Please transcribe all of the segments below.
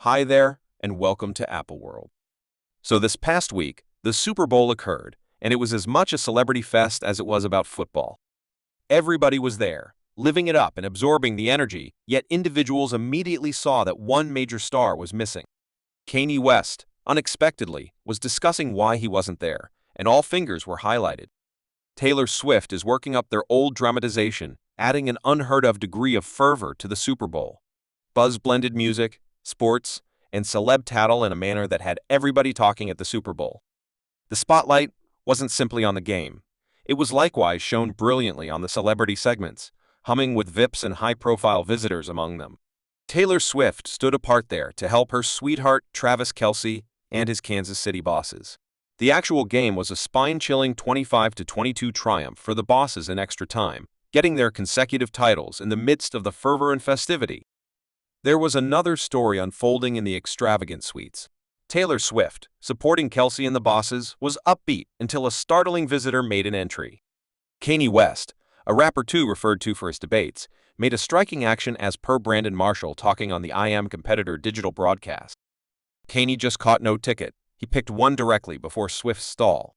Hi there, and welcome to Apple World. So this past week, the Super Bowl occurred, and it was as much a celebrity fest as it was about football. Everybody was there, living it up and absorbing the energy, yet individuals immediately saw that one major star was missing. Kanye West, unexpectedly, was discussing why he wasn't there, and all fingers were highlighted. Taylor Swift is working up their old dramatization, adding an unheard-of degree of fervor to the Super Bowl. Buzz-blended music, sports, and celeb tattle in a manner that had everybody talking at the Super Bowl. The spotlight wasn't simply on the game. It was likewise shown brilliantly on the celebrity segments, humming with VIPs and high-profile visitors among them. Taylor Swift stood apart there to help her sweetheart Travis Kelce and his Kansas City bosses. The actual game was a spine-chilling 25-22 triumph for the bosses in extra time, getting their consecutive titles in the midst of the fervor and festivity. There was another story unfolding in the extravagant suites. Taylor Swift, supporting Kelce and the bosses, was upbeat until a startling visitor made an entry. Kanye West, a rapper too referred to for his debates, made a striking action as per Brandon Marshall talking on the I Am Competitor digital broadcast. Kanye just caught no ticket. He picked one directly before Swift's stall.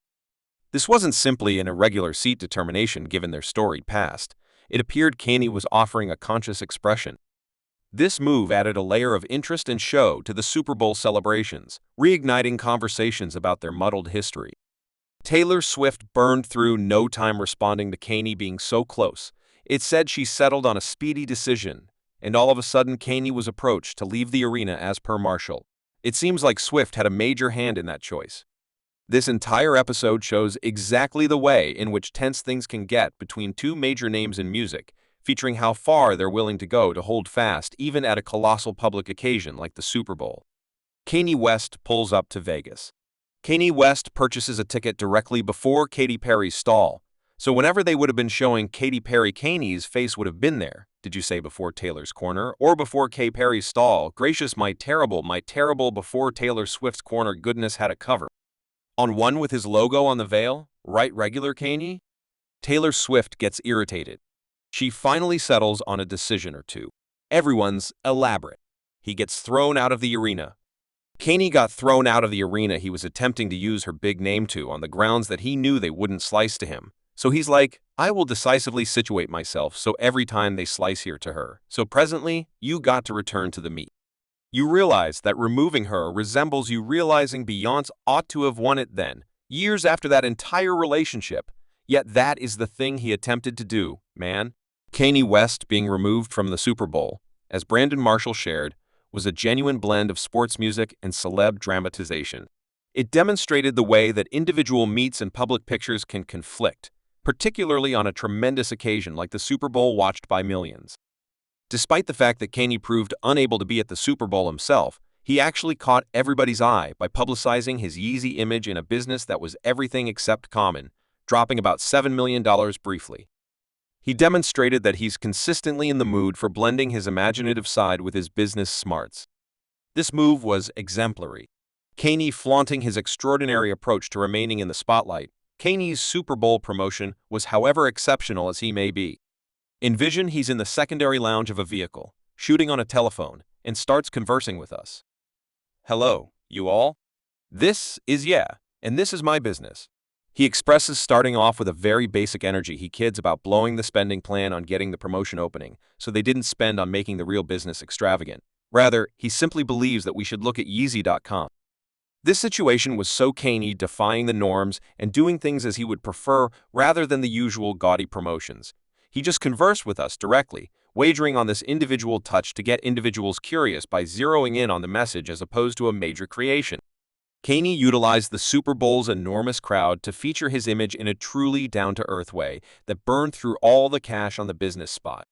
This wasn't simply an irregular seat determination given their storied past. It appeared Kanye was offering a conscious expression. This move added a layer of interest and show to the Super Bowl celebrations, reigniting conversations about their muddled history. Taylor Swift burned through no time responding to Kanye being so close. It said she settled on a speedy decision, and all of a sudden Kanye was approached to leave the arena as per Marshall. It seems like Swift had a major hand in that choice. This entire episode shows exactly the way in which tense things can get between two major names in music, featuring how far they're willing to go to hold fast even at a colossal public occasion like the Super Bowl. Kanye West pulls up to Vegas. Kanye West purchases a ticket directly before Katy Perry's stall, so whenever they would have been showing Katy Perry, Kanye's face would have been there. Did you say before Taylor's corner or before Katy Perry's stall? Gracious, my terrible, before Taylor Swift's corner goodness had a cover. On one with his logo on the veil, right regular Kanye? Taylor Swift gets irritated. She finally settles on a decision or two. Everyone's elaborate. He gets thrown out of the arena. Kanye got thrown out of the arena he was attempting to use her big name to on the grounds that he knew they wouldn't slice to him. So he's like, I will decisively situate myself so every time they slice here to her. So presently, you got to return to the meat. You realize that removing her resembles you realizing Beyonce ought to have won it then, years after that entire relationship. Yet that is the thing he attempted to do, man. Kanye West being removed from the Super Bowl, as Brandon Marshall shared, was a genuine blend of sports music and celeb dramatization. It demonstrated the way that individual meets and public pictures can conflict, particularly on a tremendous occasion like the Super Bowl watched by millions. Despite the fact that Kanye proved unable to be at the Super Bowl himself, he actually caught everybody's eye by publicizing his Yeezy image in a business that was everything except common, dropping about $7 million briefly. He demonstrated that he's consistently in the mood for blending his imaginative side with his business smarts. This move was exemplary. Kanye flaunting his extraordinary approach to remaining in the spotlight. Kanye's Super Bowl promotion was however exceptional as he may be. Envision he's in the secondary lounge of a vehicle, shooting on a telephone, and starts conversing with us. Hello, you all? This is and this is my business. He expresses starting off with a very basic energy. He kids about blowing the spending plan on getting the promotion opening, so they didn't spend on making the real business extravagant. Rather, he simply believes that we should look at Yeezy.com. This situation was so Kanye defying the norms and doing things as he would prefer rather than the usual gaudy promotions. He just conversed with us directly, wagering on this individual touch to get individuals curious by zeroing in on the message as opposed to a major creation. Kanye utilized the Super Bowl's enormous crowd to feature his image in a truly down-to-earth way that burned through all the cash on the business spot.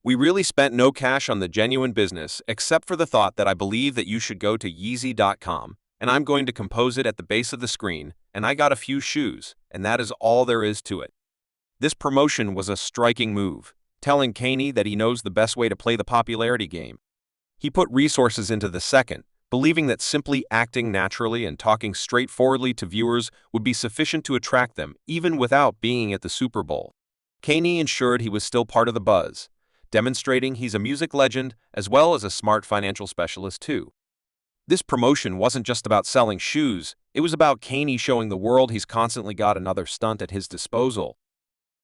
We really spent no cash on the genuine business except for the thought that I believe that you should go to Yeezy.com, and I'm going to compose it at the base of the screen, and I got a few shoes, and that is all there is to it. This promotion was a striking move, telling Kanye that he knows the best way to play the popularity game. He put resources into the second, believing that simply acting naturally and talking straightforwardly to viewers would be sufficient to attract them, even without being at the Super Bowl. Kanye ensured he was still part of the buzz, demonstrating he's a music legend as well as a smart financial specialist too. This promotion wasn't just about selling shoes, it was about Kanye showing the world he's constantly got another stunt at his disposal.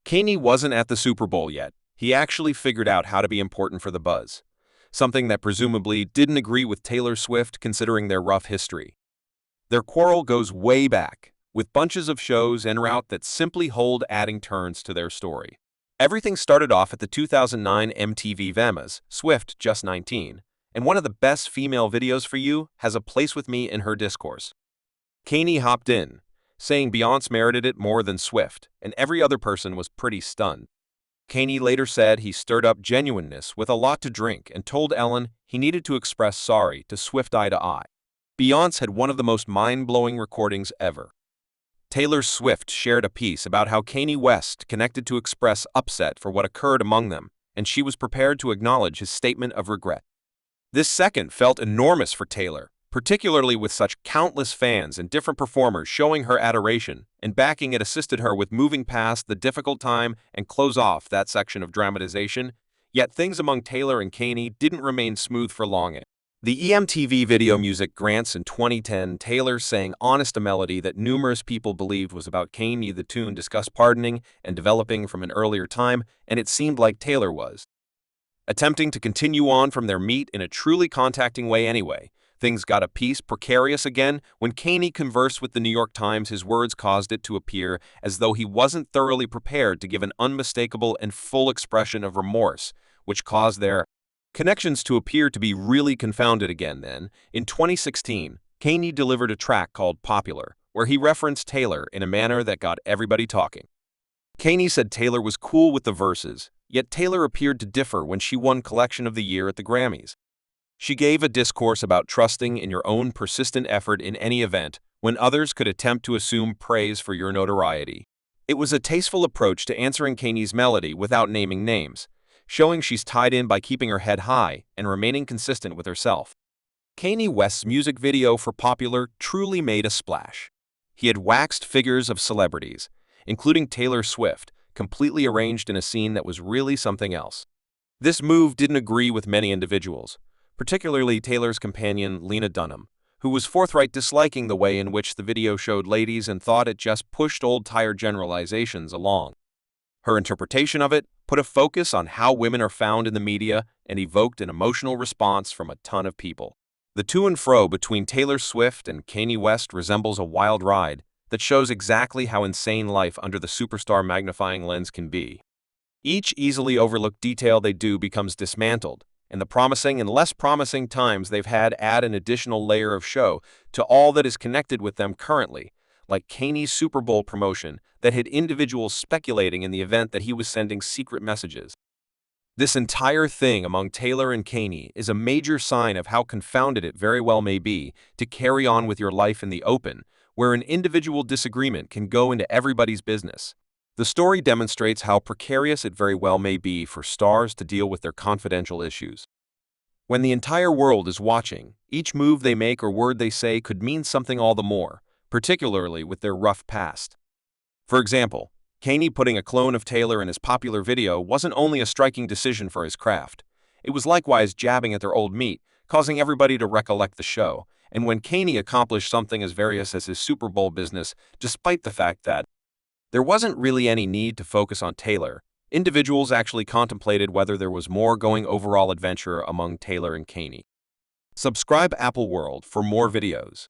Kanye wasn't at the Super Bowl yet. He actually figured out how to be important for the buzz, something that presumably didn't agree with Taylor Swift considering their rough history. Their quarrel goes way back, with bunches of shows en route that simply hold adding turns to their story. Everything started off at the 2009 MTV VMAs, Swift, just 19, and one of the best female videos for you has a place with me in her discourse. Kanye hopped in, saying Beyonce merited it more than Swift, and every other person was pretty stunned. Kanye later said he stirred up genuineness with a lot to drink and told Ellen he needed to express sorry to Swift eye to eye. Beyonce had one of the most mind-blowing recordings ever. Taylor Swift shared a piece about how Kanye West connected to express upset for what occurred among them, and she was prepared to acknowledge his statement of regret. This second felt enormous for Taylor, particularly with such countless fans and different performers showing her adoration, and backing it assisted her with moving past the difficult time and close off that section of dramatization. Yet things among Taylor and Kanye didn't remain smooth for long. The EMTV video music Grants in 2010, Taylor sang Honest, a melody that numerous people believed was about Kanye. The tune discussed pardoning and developing from an earlier time, and it seemed like Taylor was attempting to continue on from their meet in a truly contacting way anyway. Things got a piece precarious again when Kanye conversed with the New York Times. His words caused it to appear as though he wasn't thoroughly prepared to give an unmistakable and full expression of remorse, which caused their connections to appear to be really confounded again. Then, in 2016, Kanye delivered a track called Popular, where he referenced Taylor in a manner that got everybody talking. Kanye said Taylor was cool with the verses, yet Taylor appeared to differ when she won Collection of the Year at the Grammys. She gave a discourse about trusting in your own persistent effort in any event when others could attempt to assume praise for your notoriety. It was a tasteful approach to answering Kanye's melody without naming names, showing she's tied in by keeping her head high and remaining consistent with herself. Kanye West's music video for Popular truly made a splash. He had waxed figures of celebrities, including Taylor Swift, completely arranged in a scene that was really something else. This move didn't agree with many individuals, particularly Taylor's companion Lena Dunham, who was forthright disliking the way in which the video showed ladies and thought it just pushed old tired generalizations along. Her interpretation of it put a focus on how women are found in the media and evoked an emotional response from a ton of people. The to and fro between Taylor Swift and Kanye West resembles a wild ride that shows exactly how insane life under the superstar magnifying lens can be. Each easily overlooked detail they do becomes dismantled, and the promising and less promising times they've had add an additional layer of show to all that is connected with them currently, like Kanye's Super Bowl promotion that had individuals speculating in the event that he was sending secret messages. This entire thing among Taylor and Kanye is a major sign of how confounded it very well may be to carry on with your life in the open, where an individual disagreement can go into everybody's business. The story demonstrates how precarious it very well may be for stars to deal with their confidential issues. When the entire world is watching, each move they make or word they say could mean something all the more, particularly with their rough past. For example, Kanye putting a clone of Taylor in his Popular video wasn't only a striking decision for his craft, it was likewise jabbing at their old meat, causing everybody to recollect the show, and when Kanye accomplished something as various as his Super Bowl business, despite the fact that there wasn't really any need to focus on Taylor, individuals actually contemplated whether there was more going overall adventure among Taylor and Kanye. Subscribe Apple World for more videos.